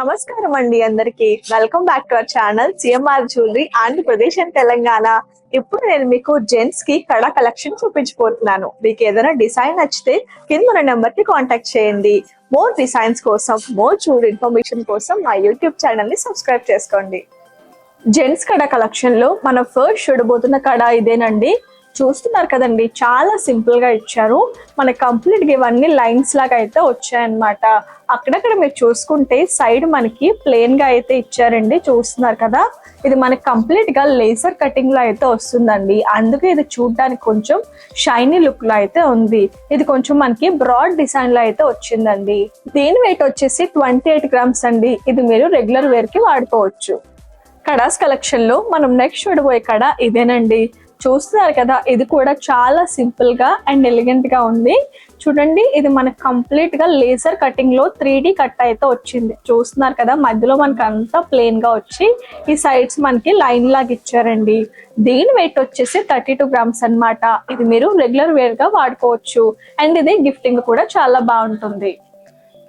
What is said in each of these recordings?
నమస్కారం అండి అందరికి. Welcome back to our channel CMR jewellery Andhra Pradesh and Telangana. ఇప్పుడు నేను మీకు జెంట్స్ కి కడా కలెక్షన్ చూపించబోతున్నాను. మీకు ఏదైనా డిజైన్ నచ్చితే కింద ఉన్న నెంబర్ కి కాంటాక్ట్ చేయండి. మోర్ డిజైన్స్ కోసం, మోర్ జ్యువెలరీ ఇన్ఫర్మేషన్ కోసం మా యూట్యూబ్ ఛానల్ ని సబ్స్క్రైబ్ చేసుకోండి. జెంట్స్ కడా కలెక్షన్ లో మనం ఫస్ట్ చూడబోతున్న కడా ఇదేనండి. చూస్తున్నారు కదండి, చాలా సింపుల్ గా ఇచ్చారు. మనకి కంప్లీట్ గా ఇవన్నీ లైన్స్ లాగా అయితే వచ్చాయన్నమాట. అక్కడక్కడ మీరు చూసుకుంటే సైడ్ మనకి ప్లెయిన్ గా అయితే ఇచ్చారండి. చూస్తున్నారు కదా, ఇది మనకి కంప్లీట్ గా లేజర్ కటింగ్ లో అయితే వస్తుందండి. అందుకే ఇది చూడడానికి కొంచెం షైనీ లుక్ లో అయితే ఉంది. ఇది కొంచెం మనకి బ్రాడ్ డిజైన్ లో అయితే వచ్చిందండి. దీని వెయిట్ వచ్చేసి 28 గ్రామ్స్ అండి. ఇది మీరు రెగ్యులర్ వేర్ కి వాడుకోవచ్చు. కడాస్ కలెక్షన్ లో మనం నెక్స్ట్ చూడబోయే కడ ఇదేనండి. చూస్తున్నారు కదా, ఇది కూడా చాలా సింపుల్ గా అండ్ ఎలిగెంట్ గా ఉంది. చూడండి, ఇది మనకి కంప్లీట్ గా లేజర్ కటింగ్ లో 3D కట్ అయితే వచ్చింది. చూస్తున్నారు కదా, మధ్యలో మనకి అంతా ప్లెయిన్ గా వచ్చి ఈ సైడ్స్ మనకి లైన్ లాగా ఇచ్చారండి. దీని వెయిట్ వచ్చేసి 32 గ్రామ్స్ అన్నమాట. ఇది మీరు రెగ్యులర్ వేర్ గా వాడుకోవచ్చు అండ్ ఇది గిఫ్టింగ్ కూడా చాలా బాగుంటుంది.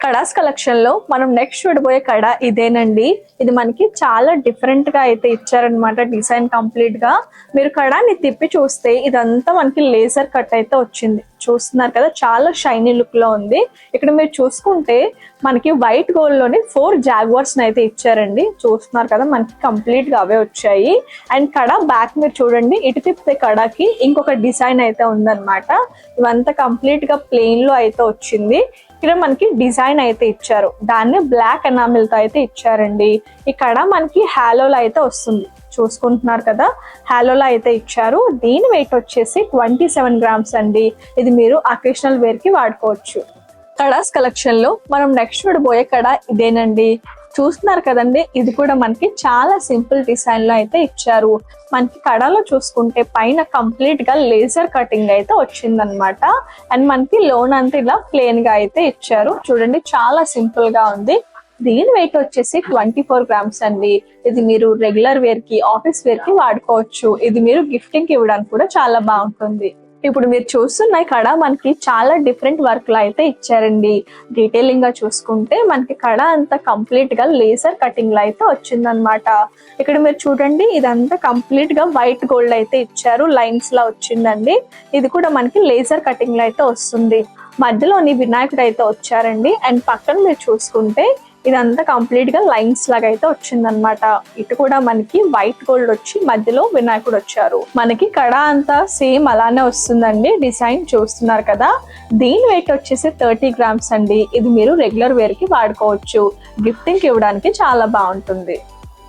కడాస్ కలెక్షన్ లో మనం నెక్స్ట్ చూడబోయే కడ ఇదేనండి. ఇది మనకి చాలా డిఫరెంట్ గా అయితే ఇచ్చారనమాట. డిజైన్ కంప్లీట్ గా మీరు కడాని తిప్పి చూస్తే ఇదంతా మనకి లేజర్ కట్ అయితే వచ్చింది. చూస్తున్నారు కదా, చాలా షైనీ లుక్ లో ఉంది. ఇక్కడ మీరు చూసుకుంటే మనకి వైట్ గోల్డ్ లోని 4 జాగ్వర్స్ అయితే ఇచ్చారండి. చూస్తున్నారు కదా, మనకి కంప్లీట్ గా అవే వచ్చాయి. అండ్ కడ బ్యాక్ మీరు చూడండి, ఇటు తిప్పితే కడాకి ఇంకొక డిజైన్ అయితే ఉందన్నమాట. ఇవంతా కంప్లీట్ గా ప్లెయిన్ లో అయితే వచ్చింది. ఇక్కడ మనకి డిజైన్ అయితే ఇచ్చారు, దాన్ని బ్లాక్ ఎనామిల్ తో అయితే ఇచ్చారండి. ఇక్కడ మనకి హాలోలో అయితే వస్తుంది. చూసుకుంటున్నారు కదా, హాలోలో అయితే ఇచ్చారు. దీని వెయిట్ వచ్చేసి 27 గ్రామ్స్ అండి. ఇది మీరు అకేషనల్ వేర్ కి వాడుకోవచ్చు. కడాస్ కలెక్షన్ లో మనం నెక్స్ట్ చూడబోయే కడ ఇదేనండి. చూస్తున్నారు కదండి, ఇది కూడా మనకి చాలా సింపుల్ డిజైన్ లో అయితే ఇచ్చారు. మనకి కడాలో చూసుకుంటే పైన కంప్లీట్ గా లేజర్ కటింగ్ అయితే వచ్చిందనమాట. అండ్ మనకి లోన్ అంతా ఇలా ప్లెయిన్ గా అయితే ఇచ్చారు. చూడండి, చాలా సింపుల్ గా ఉంది. దీని వెయిట్ వచ్చేసి 24 గ్రామ్స్ అండి. ఇది మీరు రెగ్యులర్ వేర్ కి, ఆఫీస్ వేర్ కి వాడుకోవచ్చు. ఇది మీరు గిఫ్టింగ్ కి ఇవ్వడానికి కూడా చాలా బాగుంటుంది. ఇప్పుడు మీరు చూస్తున్న కడ మనకి చాలా డిఫరెంట్ వర్క్ లో అయితే ఇచ్చారండి. డీటెయిలింగ్ గా చూసుకుంటే మనకి కడ అంతా కంప్లీట్ గా లేజర్ కటింగ్ లో అయితే వచ్చిందనమాట. ఇక్కడ మీరు చూడండి, ఇదంతా కంప్లీట్ గా వైట్ గోల్డ్ అయితే ఇచ్చారు. లైన్స్ లా వచ్చిందండి. ఇది కూడా మనకి లేజర్ కటింగ్ లో అయితే వస్తుంది. మధ్యలోని వినాయకుడు అయితే వచ్చారండి. అండ్ పక్కన మీరు చూసుకుంటే ఇదంతా కంప్లీట్ గా లైన్స్ లాగా అయితే వచ్చిందనమాట. ఇటు కూడా మనకి వైట్ గోల్డ్ వచ్చి మధ్యలో వినాయకుడు వచ్చారు. మనకి కడ అంతా సేమ్ అలానే వస్తుందండి. డిజైన్ చూస్తున్నారు కదా. దీని వెయిట్ వచ్చేసి 30 గ్రామ్స్ అండి. ఇది మీరు రెగ్యులర్ వేర్ కి వాడుకోవచ్చు. గిఫ్టింగ్ కి ఇవ్వడానికి చాలా బాగుంటుంది.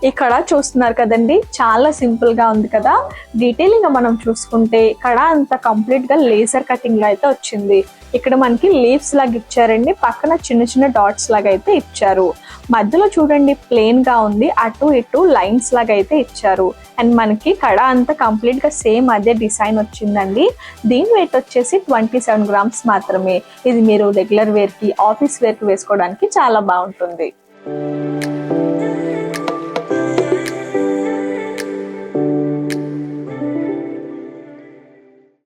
ఈ కడ చూస్తున్నారు కదండి, చాలా సింపుల్ గా ఉంది కదా. డీటెయిలింగ్ గా మనం చూసుకుంటే కడ అంతా కంప్లీట్ గా లేజర్ కటింగ్ లో అయితే వచ్చింది. ఇక్కడ మనకి లీవ్స్ లాగా ఇచ్చారండి. పక్కన చిన్న చిన్న డాట్స్ లాగా అయితే ఇచ్చారు. మధ్యలో చూడండి ప్లెయిన్ గా ఉంది. అటు ఇటు లైన్స్ లాగా అయితే ఇచ్చారు. అండ్ మనకి కడ అంతా కంప్లీట్ గా సేమ్ అదే డిజైన్ వచ్చిందండి. దీని వెయిట్ వచ్చేసి 27 గ్రామ్స్ మాత్రమే. ఇది మీరు రెగ్యులర్ వేర్ కి, ఆఫీస్ వేర్ కి వేసుకోవడానికి చాలా బాగుంటుంది.